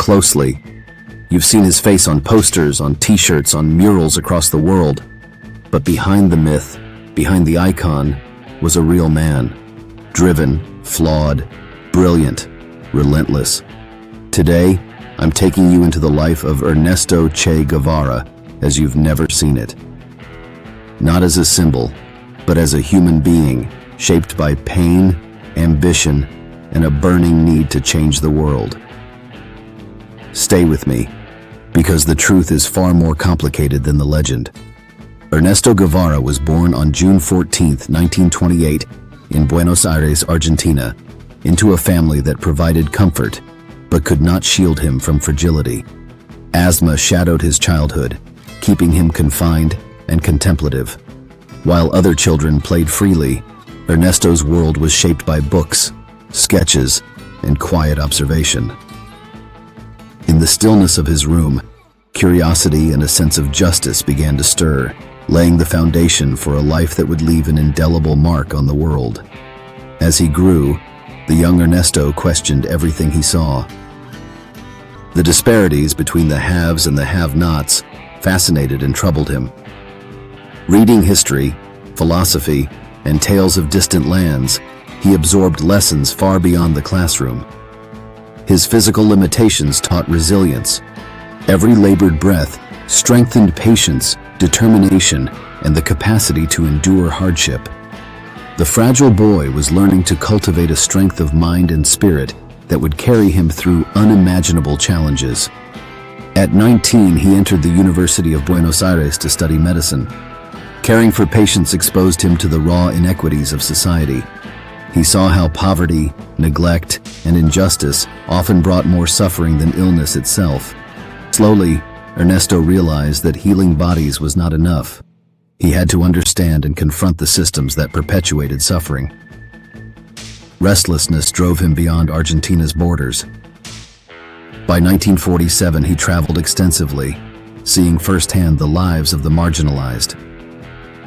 closely. You've seen his face on posters, on t-shirts, on murals across the world. But behind the myth, behind the icon, was a real man. Driven, flawed, brilliant, relentless. Today, I'm taking you into the life of Ernesto Che Guevara as you've never seen it. Not as a symbol, but as a human being shaped by pain, ambition, and a burning need to change the world. Stay with me, because the truth is far more complicated than the legend. Ernesto Guevara was born on June 14, 1928, in Buenos Aires, Argentina, into a family that provided comfort, but could not shield him from fragility. Asthma shadowed his childhood, keeping him confined and contemplative. While other children played freely, Ernesto's world was shaped by books, sketches, and quiet observation. In the stillness of his room, curiosity and a sense of justice began to stir, laying the foundation for a life that would leave an indelible mark on the world. As he grew, the young Ernesto questioned everything he saw. The disparities between the haves and the have-nots fascinated and troubled him. Reading history, philosophy, and tales of distant lands, he absorbed lessons far beyond the classroom. His physical limitations taught resilience. Every labored breath strengthened patience, determination, and the capacity to endure hardship. The fragile boy was learning to cultivate a strength of mind and spirit that would carry him through unimaginable challenges. At 19, he entered the University of Buenos Aires to study medicine. Caring for patients exposed him to the raw inequities of society. He saw how poverty, neglect, and injustice often brought more suffering than illness itself. Slowly, Ernesto realized that healing bodies was not enough. He had to understand and confront the systems that perpetuated suffering. Restlessness drove him beyond Argentina's borders. By 1947, he traveled extensively, seeing firsthand the lives of the marginalized.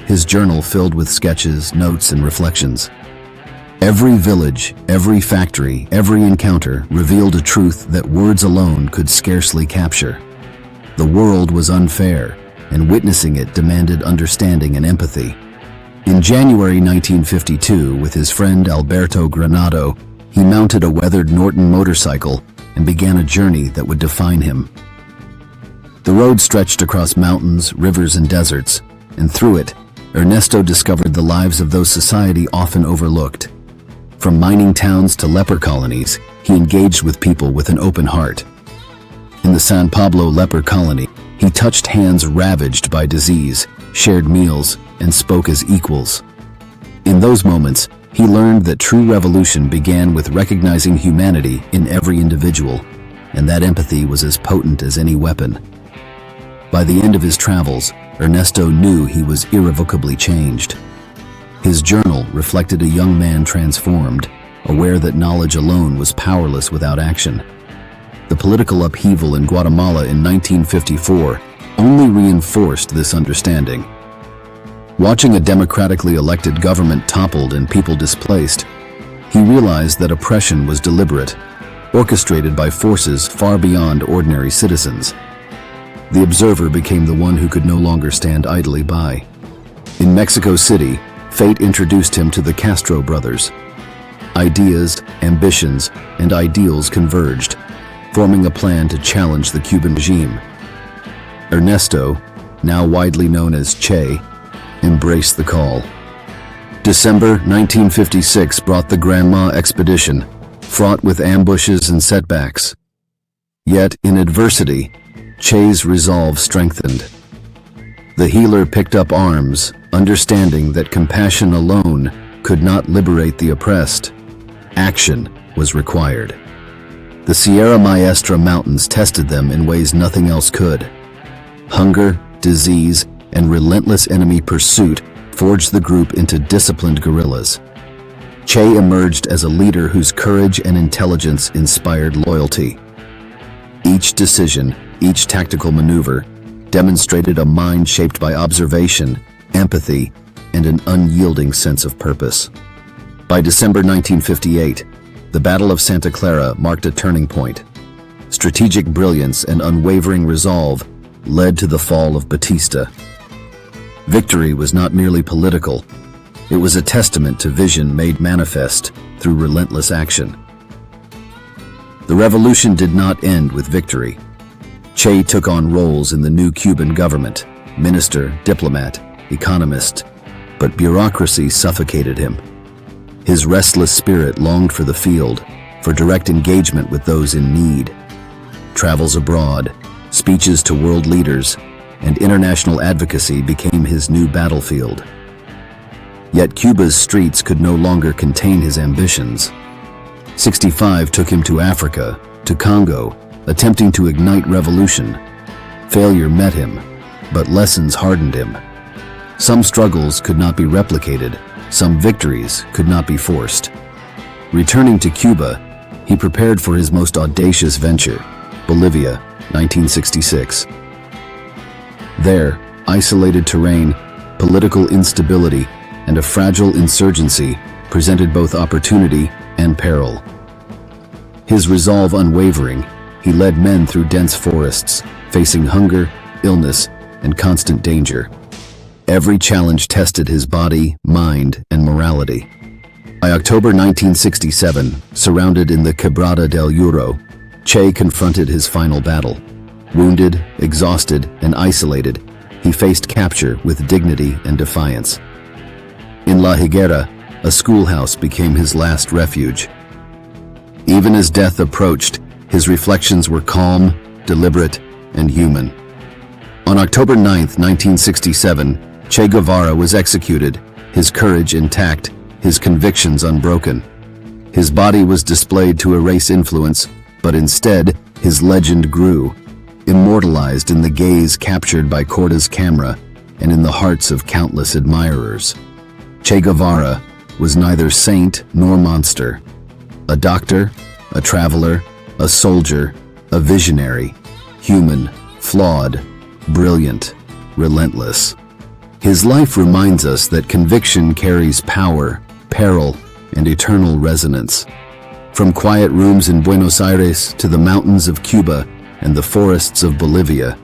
His journal filled with sketches, notes, and reflections. Every village, every factory, every encounter revealed a truth that words alone could scarcely capture. The world was unfair, and witnessing it demanded understanding and empathy. In January 1952, with his friend Alberto Granado, he mounted a weathered Norton motorcycle and began a journey that would define him. The road stretched across mountains, rivers, and deserts, and through it, Ernesto discovered the lives of those society often overlooked. From mining towns to leper colonies, he engaged with people with an open heart. In the San Pablo leper colony, he touched hands ravaged by disease, shared meals, and spoke as equals. In those moments, he learned that true revolution began with recognizing humanity in every individual, and that empathy was as potent as any weapon. By the end of his travels, Ernesto knew he was irrevocably changed. His journal reflected a young man transformed, aware that knowledge alone was powerless without action. The political upheaval in Guatemala in 1954 only reinforced this understanding. Watching a democratically elected government toppled and people displaced, he realized that oppression was deliberate, orchestrated by forces far beyond ordinary citizens. The observer became the one who could no longer stand idly by. In Mexico City, fate introduced him to the Castro brothers. Ideas, ambitions, and ideals converged, forming a plan to challenge the Cuban regime. Ernesto, now widely known as Che, embraced the call. December 1956 brought the Granma expedition, fraught with ambushes and setbacks. Yet, in adversity, Che's resolve strengthened. The healer picked up arms, understanding that compassion alone could not liberate the oppressed. Action was required. The Sierra Maestra Mountains tested them in ways nothing else could. Hunger, disease, and relentless enemy pursuit forged the group into disciplined guerrillas. Che emerged as a leader whose courage and intelligence inspired loyalty. Each decision, each tactical maneuver, demonstrated a mind shaped by observation, empathy, and an unyielding sense of purpose. By December 1958, the Battle of Santa Clara marked a turning point. strategic brilliance, and unwavering resolve led to the fall of Batista. Victory was not merely political. It was a testament to vision made manifest through relentless action. The revolution did not end with victory. Che took on roles in the new Cuban government, minister, diplomat, economist, but bureaucracy suffocated him. His restless spirit longed for the field, for direct engagement with those in need. Travels abroad, speeches to world leaders, and international advocacy became his new battlefield. Yet Cuba's streets could no longer contain his ambitions. 65 took him to Africa, to Congo, attempting to ignite revolution. Failure met him, but lessons hardened him. Some struggles could not be replicated, some victories could not be forced. Returning to Cuba, he prepared for his most audacious venture, Bolivia, 1966. There, isolated terrain, political instability, and a fragile insurgency presented both opportunity and peril. His resolve unwavering, he led men through dense forests, facing hunger, illness, and constant danger. Every challenge tested his body, mind, and morality. By October 1967, surrounded in the Quebrada del Uro, Che confronted his final battle. Wounded, exhausted, and isolated, he faced capture with dignity and defiance. In La Higuera, a schoolhouse became his last refuge. Even as death approached, his reflections were calm, deliberate, and human. On October 9, 1967, Che Guevara was executed, his courage intact, his convictions unbroken. His body was displayed to erase influence, but instead, his legend grew, immortalized in the gaze captured by Corda's camera and in the hearts of countless admirers. Che Guevara was neither saint nor monster. A doctor, a traveler, a soldier, a visionary, human, flawed, brilliant, relentless. His life reminds us that conviction carries power, peril, and eternal resonance. From quiet rooms in Buenos Aires to the mountains of Cuba and the forests of Bolivia,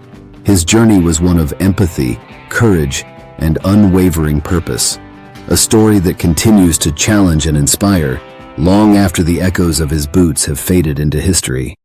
his journey was one of empathy, courage, and unwavering purpose. A story that continues to challenge and inspire long after the echoes of his boots have faded into history.